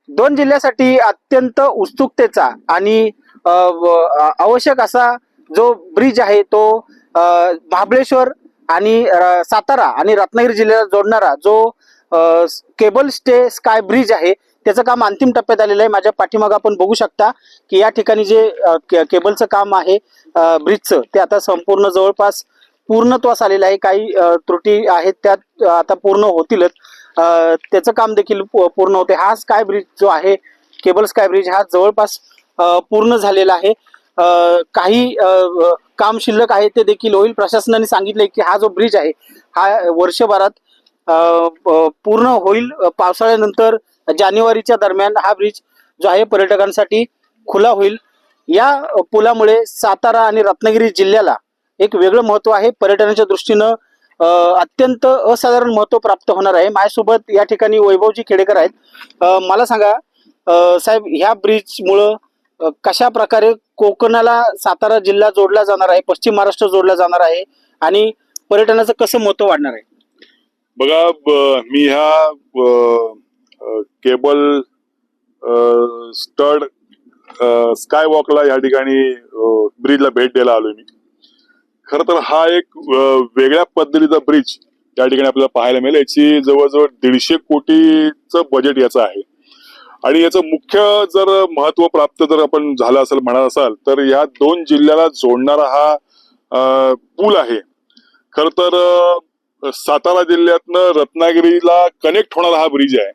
दोन जिल्ह्यासाठी अत्यंत उत्सुकतेचा आणि आवश्यक असा जो ब्रिज आहे तो महाबळेश्वर आणि सातारा आणि रत्नागिरी जिल्ह्याला जोडणारा जो केबल स्टे स्काय ब्रिज आहे त्याचं काम अंतिम टप्प्यात आलेलं आहे। माझ्या पाठीमागे आपण बघू शकता की या ठिकाणी जे केबलचं काम आहे ब्रिजचं ते आता संपूर्ण जवळपास पूर्णत्वास आलेलं आहे। काही त्रुटी आहेत त्यात आता पूर्ण होतीलच, त्याचं काम देखील पूर्ण होते। हा स्काय ब्रिज जो आहे केबल स्काय ब्रिज हा जवळपास पूर्ण झालेला आहे। काही काम शिल्लक आहे ते देखील होईल। प्रशासनाने सांगितले की हा जो ब्रिज आहे हा वर्षभरात पूर्ण होईल। पावसाळ्यानंतर जानेवारीच्या दरम्यान हा ब्रिज जो आहे पर्यटकांसाठी खुला होईल। या पुलामुळे सातारा आणि रत्नागिरी जिल्ह्याला एक वेगळं महत्व आहे। पर्यटनाच्या दृष्टीनं अत्यंत असाधारण महत्व प्राप्त होणार आहे। माझ्यासोबत या ठिकाणी वैभवजी खेडेकर आहेत। मला सांगा साहेब, ह्या ब्रिजमुळं कशा प्रकारे कोकणाला सातारा जिल्हा जोडला जाणार आहे, पश्चिम महाराष्ट्र जोडला जाणार आहे आणि पर्यटनाचं कसं महत्व वाढणार आहे? बघा, मी ह्या केबल स्टड स्काय वॉकला या ठिकाणी ब्रिजला भेट द्यायला आलोय मी। खर तर हा एक वेगळ्या पद्धतीचा ब्रिज या ठिकाणी आपल्याला पाहायला मिळेल। याची जवळजवळ 150 कोटीचं बजेट याचं आहे आणि याचं मुख्य जर महत्व प्राप्त जर आपण झालं असेल म्हणत असाल तर या दोन जिल्ह्याला जोडणारा हा पूल आहे। खर तर सातारा जिल्ह्यातनं रत्नागिरीला कनेक्ट होणारा हा ब्रिज आहे।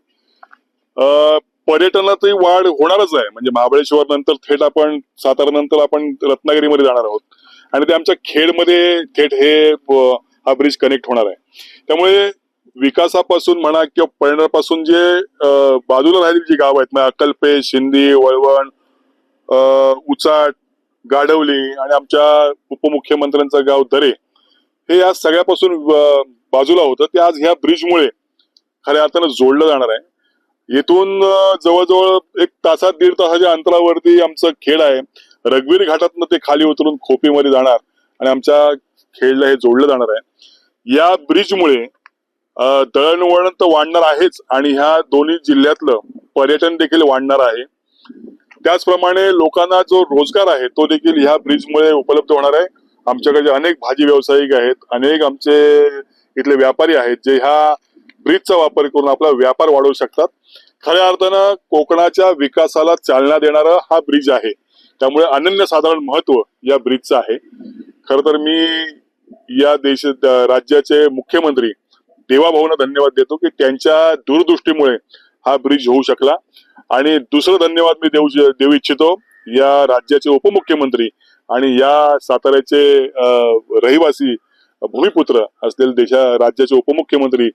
पर्यटनातही वाढ होणारच आहे, म्हणजे महाबळेश्वर नंतर थेट आपण सातारा नंतर आपण रत्नागिरीमध्ये जाणार आहोत आणि ते आमच्या खेडमध्ये थेट हा ब्रिज कनेक्ट होणार आहे। त्यामुळे विकासापासून म्हणा किंवा पर्यटनापासून जे बाजूला राहिलेली जी गाव आहेत, अक्कलपेठ, शिंदी, वळवण, उचाट, गाढवली आणि आमच्या उपमुख्यमंत्र्यांचं गाव दरे, हे या सगळ्यापासून बाजूला होतं ते आज ह्या ब्रिजमुळे खऱ्या अर्थानं जोडलं जाणार आहे। येथून जवळजवळ 1 तासात 1.5 तासाच्या अंतरावरती आमचं खेड आहे। रघुवीर घाटातनं ते खाली उतरून खोपीमध्ये जाणार आणि आमच्या खेडला हे जोडलं जाणार आहे। या ब्रिजमुळे दळणवळण तर वाढणार आहेच आणि ह्या दोन्ही जिल्ह्यातलं पर्यटन देखील वाढणार आहे। त्याचप्रमाणे लोकांना जो रोजगार आहे तो देखील ह्या ब्रिजमुळे उपलब्ध होणार आहे। आमच्याकडे अनेक भाजी व्यावसायिक आहेत, अनेक आमचे इथले व्यापारी आहेत जे ह्या ब्रिजचा वापर करून आपला व्यापार वाढवू शकतात। खऱ्या अर्थानं कोकणाच्या विकासाला चालना देणारा हा ब्रिज आहे, त्यामुळे अनन्यसाधारण महत्व या ब्रिजचं आहे। खर तर मी या राज्याचे मुख्यमंत्री देवाभाऊंना धन्यवाद देतो की त्यांच्या दूरदृष्टीमुळे हा ब्रिज होऊ शकला आणि दुसरं धन्यवाद मी देऊ इच्छितो या राज्याचे उपमुख्यमंत्री आणि या साताऱ्याचे रहिवासी भूमिपुत्र असलेले राज्याचे उपमुख्यमंत्री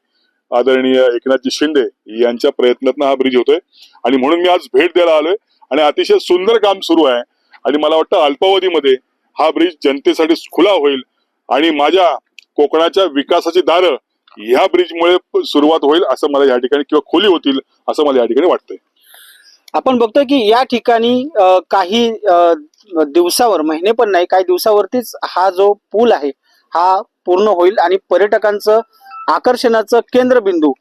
आदरणीय एकनाथजी शिंदे यांच्या प्रयत्नातून हा ब्रिज होतोय आणि म्हणून मी आज भेट द्यायला आलोय आणि अतिशय सुंदर काम सुरू आहे आणि मला वाटतं अल्पावधीमध्ये हा ब्रिज जनतेसाठी खुला होईल आणि माझ्या कोकणाच्या विकासाची दारं ह्या ब्रिजमुळे सुरुवात होईल असं मला या ठिकाणी किंवा खुली होतील असं मला या ठिकाणी वाटतंय। आपण बघतोय की या ठिकाणी काही दिवसावर, महिने पण नाही, काही दिवसावरतीच हा जो पूल आहे हा पूर्ण होईल आणि पर्यटकांचं आकर्षणाचं केंद्रबिंदू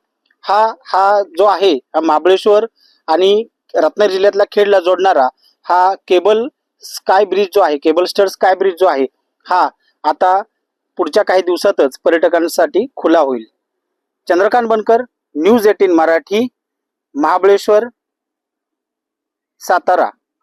हा जो आहे महाबळेश्वर आणि रत्नागिरी जिल्ह्यातला खेडला जोडणारा हा केबल स्काय ब्रिज जो आहे, केबल स्टड स्काय ब्रिज जो आहे हा आता पुढच्या काही दिवसातच पर्यटकांसाठी खुला होईल। चंद्रकांत बनकर, न्यूज 18 मराठी, महाबळेश्वर, सातारा।